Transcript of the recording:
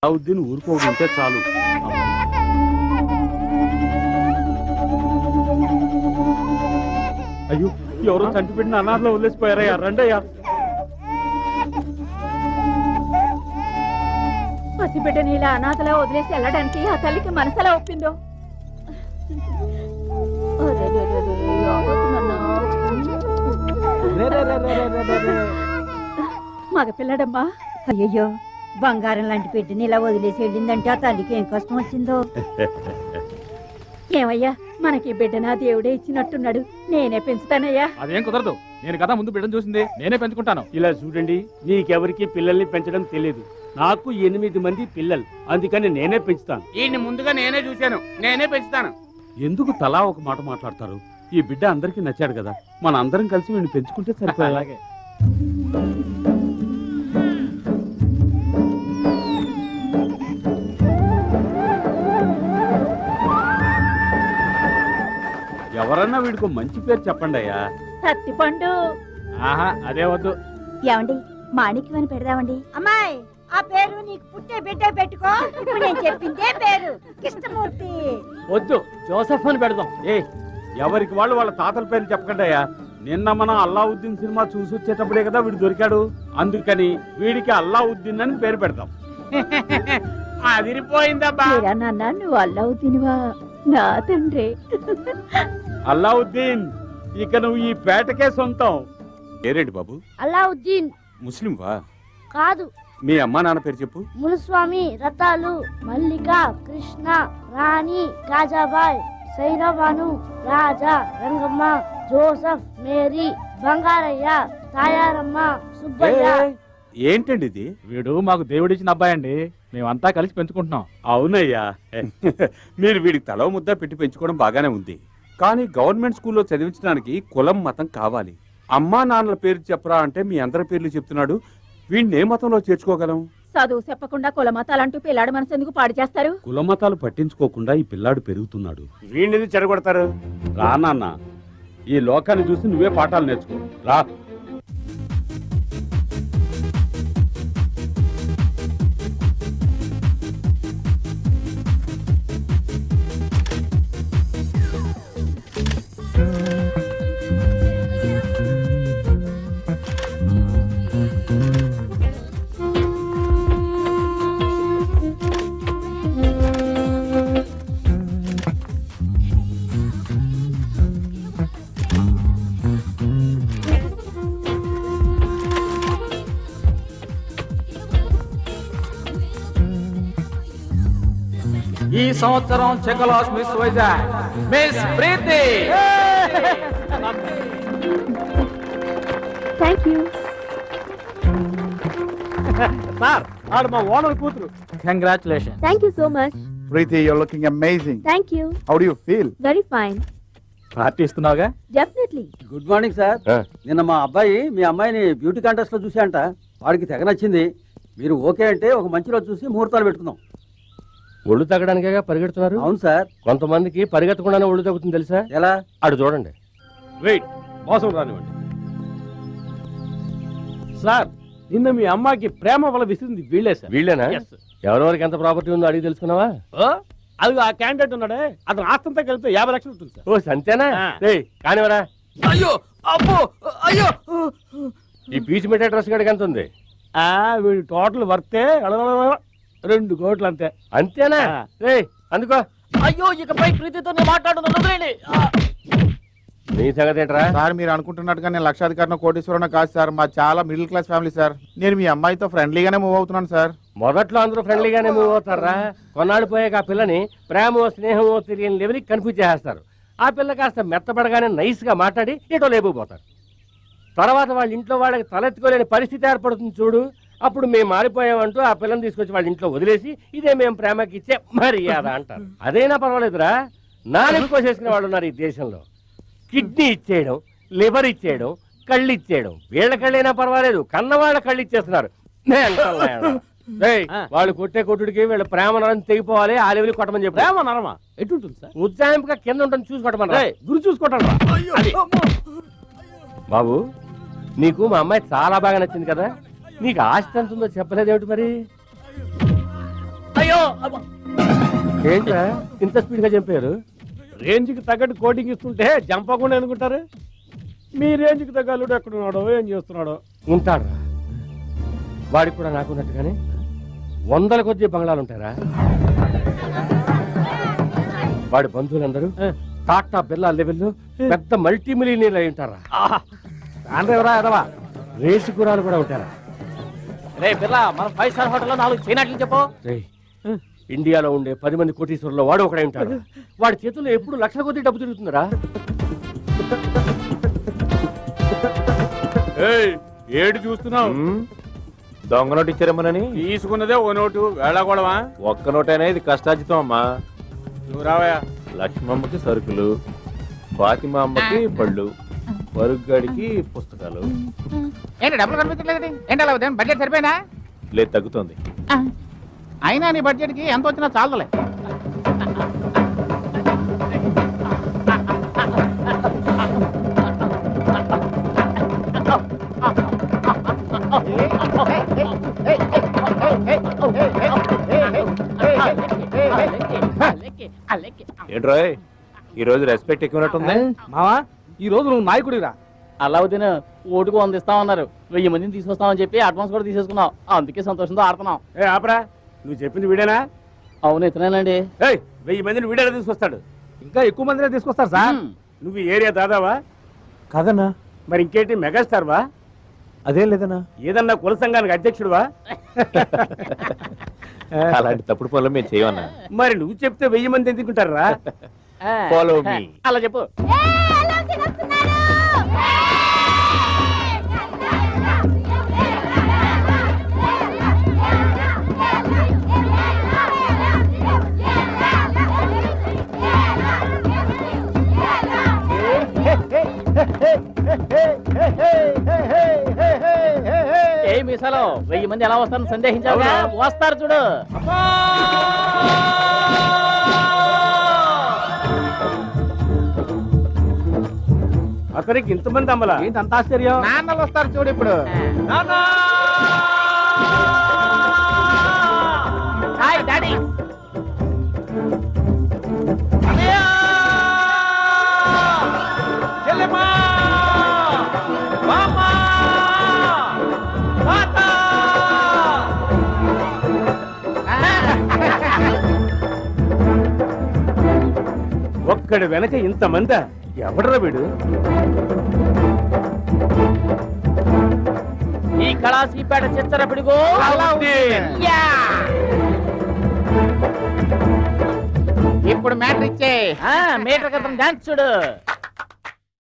అవుద్దీన్ ఊరుకోకుంటే చాలు. అయ్యో, ఎవరో చంటి పెట్టిన అనాథలో వదిలేసిపోయారయ్యా. రండయ్యా. పసిబిడ్డని ఇలా అనాథలా వదిలేసి వెళ్ళడానికి ఆ తల్లికి మనసులా ఒప్పిందో. మగ పిల్లడమ్మా. అయ్యయ్యో, బంగారం లాంటి బిడ్డని ఇలా వదిలేసి వెళ్ళిందంటే ఆ తల్లికి ఏం కష్టం వచ్చిందో. ఏమయ్యా, మనకి బిడ్డనా దేవుడే ఇచ్చినట్టున్నాడు. నేనే పెంచుతానయ్యా. అదేం కుదరదు. నేను కదా ముందు బిడ్డను చూసింది, నేనే పెంచుకుంటాను. ఇలా చూడండి, నీకెవరికి పిల్లల్ని పెంచడం తెలియదు. నాకు 8 మంది పిల్లలు, అందుకని నేనే పెంచుతాను. ఈయన్ని ముందుగా నేనే చూశాను, నేనే పెంచుతాను. ఎందుకు తలా ఒక మాట మాట్లాడతారు? ఈ బిడ్డ అందరికీ నచ్చాడు కదా, మన అందరం కలిసి వీడిని పెంచుకుంటే సరిపోయా. అలాగే. ఎవరన్నా వీడికి మంచి పేరు చెప్పండి అయ్యా. సత్తిపండు. ఆహా, అదే వద్దు. ఏమండి, మాణిక్యమని పెడదామండి. అమ్మాయి, ఆ పేరు నీకు పుట్టే బిడ్డ పెట్టుకో. ఇప్పుడు నేను చెప్పిందే పేరు, కృష్ణమూర్తి. వద్దు, జోసెఫ్ అని పెడదాం. ఎవరికి వాళ్ళు వాళ్ళ తాతల పేరు చెప్పకండి అయ్యా. నిన్న మనం అల్లావుద్దీన్ సినిమా చూసి వచ్చేటప్పుడే కదా వీడు దొరికాడు, అందుకని వీడికి అల్లావుద్దీన్ అని పేరు పెడతాం. అదిరిపోయిందబ్బా. నాన్న, నువ్వు అల్లావుద్దీన్వా? నా తండ్రి. అల్లావుద్దీన్, ఇక నువ్వు ఈ పేటకే సొంతం. పేరేంటి బాబు? అల్లావుద్దీన్. ముస్లిం వా? కాదు. మీ అమ్మా నాన్న పేరు చెప్పు. మునుస్వామి, రతాలు, మల్లిక, కృష్ణ, రాణి, కాజాబాయ్, సైరాబాను, రాజా, రంగమ్మ, జోసఫ్, మేరీ, బంగారయ్య, తాయారమ్మ, సుబ్బయ్య. ఏంటండి ఇది? వీడు మాకు దేవుడిచ్చిన అబ్బాయి అండి, మేమంతా కలిసి పెంచుకుంటున్నాం. అవునయ్యా. మీరు వీడికి తల ముద్ద పెట్టి పెంచుకోవడం బాగానే ఉంది, కానీ గవర్నమెంట్ స్కూల్లో చదివించడానికి కులం మతం కావాలి. అమ్మా నాన్నల పేరు చెప్పరా అంటే మీ అందరి పేర్లు చెప్తున్నాడు. వీడిని ఏ మతంలో చేర్చుకోగలం? చదువు చెప్పకుండా కుల మతాలంటూ పిల్లాడు మనసు ఎందుకు పాడు చేస్తారు? కులమతాలు పట్టించుకోకుండా ఈ పిల్లాడు పెరుగుతున్నాడు. వీడిని చెడగొడతారు. రా నాన్న, ఈ లోకాన్ని చూసి నువ్వే పాఠాలు నేర్చుకో. రా. ఈ సంవత్సరం చెకలాస్ miss Vizag miss Preeti. Thank you sir, ఆడు మా ఓనర్ కూతురు. Congratulation. Thank you so much. Preeti, you're looking amazing. Thank you. How do you feel? Very fine. Party ఇస్తున్నావుగా? డెఫినెట్లీ. Good morning sir. నిన్న మా అబ్బాయి మీ అమ్మాయిని బ్యూటీ కాంటెస్ట్ లో చూసాంట. వాడికి తెగ నచ్చింది. మీరు ఓకే అంటే ఒక మంచి రోజు చూసి ముహూర్తాలు పెట్టుకుందాం. ఒళ్ళు తగ్గడానికేగా పరిగెడుతున్నారు? అవును సార్. కొంతమందికి పరిగెత్తకుండానే ఒళ్ళు తగ్గుతుంది తెలుసా? ఎలా? అటు చూడండి. వెయిట్, మోసం రానివ్వండి. సార్, నిన్న మీ అమ్మాయికి ప్రేమ వల్ల విసిరింది వీళ్ళే సార్. వీళ్ళేనా? ఎవరెవరికి ఎంత ప్రాపర్టీ ఉందో అడిగి తెలుసుకున్నావా? అది ఆ క్యాండిడేట్ ఉన్నాడే, అతను ఆస్తంతా కలిపితే 50 లక్షలు ఉంటుంది సార్. ఓ సంతేనా? కానివరా. అయ్యో, అబ్బో, అయ్యో. ఈ పీచ్ మిఠాయి డ్రెస్ గడికి ఎంత ఉంది? వీడి టోటల్ వర్తే 2 కోట్లు అంతే. అంతేనా? అందుకో. అయ్యో, ఇకపై ప్రీతితో మాట్లాడుతున్నాను. నీ సంగతి ఏంట్రా? సార్, మీరు అనుకుంటున్నట్టుగా నేను లక్షాధికారిని కోటీశ్వరుని కాదు సార్. మా చాలా మిడిల్ క్లాస్ ఫ్యామిలీ సార్. నేను మీ అమ్మాయితో ఫ్రెండ్లీగానే మూవ్ అవుతున్నాను సార్. మొదట్లో అందరూ ఫ్రెండ్లీగానే మూవ్ అవుతారా? కొన్నాళ్ళు పోయాక ఆ పిల్లని ప్రేమో స్నేహమో తెలియని లెవెల్కి కన్ఫ్యూజ్ చేస్తారు. ఆ పిల్ల కాస్త మెత్తపడగానే నైస్ గా మాట్లాడి ఏటో లేపుకుపోతారు. తర్వాత వాళ్ళ ఇంట్లో వాళ్ళకి తలెత్తుకోలేని పరిస్థితి ఏర్పడుతుంది చూడు. అప్పుడు మేము మారిపోయామంటూ ఆ పిల్లని తీసుకొచ్చి వాళ్ళ ఇంట్లో వదిలేసి ఇదే మేము ప్రేమకి ఇచ్చే మర్యాద అంటారు. అదైనా పర్వాలేదురా, నాలుగు కోసేసుకునే వాళ్ళు ఉన్నారు ఈ దేశంలో. కిడ్నీ ఇచ్చేయడం, లివర్ ఇచ్చేయడం, కళ్ళు ఇచ్చేయడం. వీళ్ళ కళ్ళైనా పర్వాలేదు, కన్నవాళ్ళ కళ్ళు ఇచ్చేస్తున్నారు. వాళ్ళు కొట్టే కొట్టుడికి వీళ్ళ ప్రేమ నరం తెగిపోవాలి. ఆ లెవెల్ కొట్టమని చెప్పి. ప్రేమ నరమా ఎటుంటుంది సార్? ఉజ్జాయింపుగా కింద ఉంటుంది, చూసుకోవటం. గురి చూసుకోవటం. బాబు, నీకు మా అమ్మాయి చాలా బాగా నచ్చింది కదా. నీకు ఆస్తి ఎంత ఉందో చెప్పలేదేమిటి మరి? అబ్బో. ఏంట్రా ఇంత స్పీడ్ గా చంపారు? రేంజ్కి తగ్గట్టు కోటింగ్ ఇస్తుంటే జంపకుండా అనుకుంటారు. మీ రేంజ్కి తగ్గ అల్లుడు ఎక్కడున్నాడో ఏం చేస్తున్నాడో. ఉంటాడు వాడికి కూడా నాకున్నట్టుగానే వందల కొద్ది బంగ్లాలు ఉంటారా? వాడి బంధువులందరూ టాటా బిర్లా లెవెల్లో పెద్ద మల్టీ మిలియనీర్లు అయి ఉంటారా? ఎవరా ఎదవా రేసు గురాలు కూడా ఉంటారా? రే పిల్ల మన 5 స్టార్ హోటల్లో 4 చేయనట్లు చెప్పు. రేయ్, ఇండియాలో ఉండే 10 మంది కోటీశ్వరుల్లో వాడు ఒకడే ఉంటాడు. వాడి చేతుల్లో ఎప్పుడు లక్షల కొద్ది డబ్బు తిరుగుతుందిరా. ఏడు చూస్తున్నావు? దొంగ నోటు ఇచ్చారేమోనని. తీసుకున్నదే ఓ నోటు వేళాకోవడమా? ఒక్క నోటైనా ఇది కష్టార్జితం అమ్మా. నువ్వు రావయా. లక్ష్మమ్మకి సరుకులు, ఫాతిమా అమ్మకి పళ్ళు, వరుగ్గాడికి పుస్తకాలు. ఏంటి డబ్బులు కనిపించలేదు? ఏంటి అలా ఉదయం బడ్జెట్ సరిపోయినా? లేదు, తగ్గుతోంది. అయినా నీ బడ్జెట్ కి ఎంత వచ్చినా చాలదులే. ఏంట్రోయ్ ఈ రోజు రెస్పెక్ట్ ఎక్కువనట్టుంది. మావా ఈ రోజు నువ్వు నాయకుడిరా. అలావుద్దీన్ ఓటుకు 100 ఇస్తామన్నారు. 1000 మందిని తీసుకొస్తామని చెప్పి అడ్వాన్స్ కూడా తీసేసుకున్నాం. అందుకే సంతోషంతో ఆడుతున్నాం. ఆపరా, నువ్వు చెప్పింది వీడేనా? అవును ఇతనేనండి. 1000 మందిని వీడేలా తీసుకొస్తాడు? ఇంకా ఎక్కువ మందినే తీసుకొస్తారు సార్. నువ్వు ఈ ఏరియా దాదావా? కాదన్నా. మరి ఇంకేంటి మెగాస్టార్ వా? అదేం లేదన్నా. ఏదన్నా కుల సంఘానికి అధ్యక్షుడువా? అలాంటి తప్పుడు పనులు మేము చేయమన్నా. మరి నువ్వు చెప్తే 1000 మంది ఎందుకుంటారా? Follow me. అలా చెప్పు. ఏ మీసాలో 1000 మంది ఎలా వస్తారని సందేహించావుగా? వస్తారు చూడు. అతనికి ఇంతమంది అమ్మలా? ఏంటి అంత ఆశ్చర్యం? నాన్నలు వస్తారు చూడు ఇప్పుడు. Hi daddy. ఒక్కడి వెనక ఇంతమంది ఎవడరా వీడు? ఈ కళాసీపేట చిచ్చర పిడుగు ఇప్పుడు మ్యాటర్ ఇచ్చే. మీటర్ క్రితం డాన్స్ చూడు.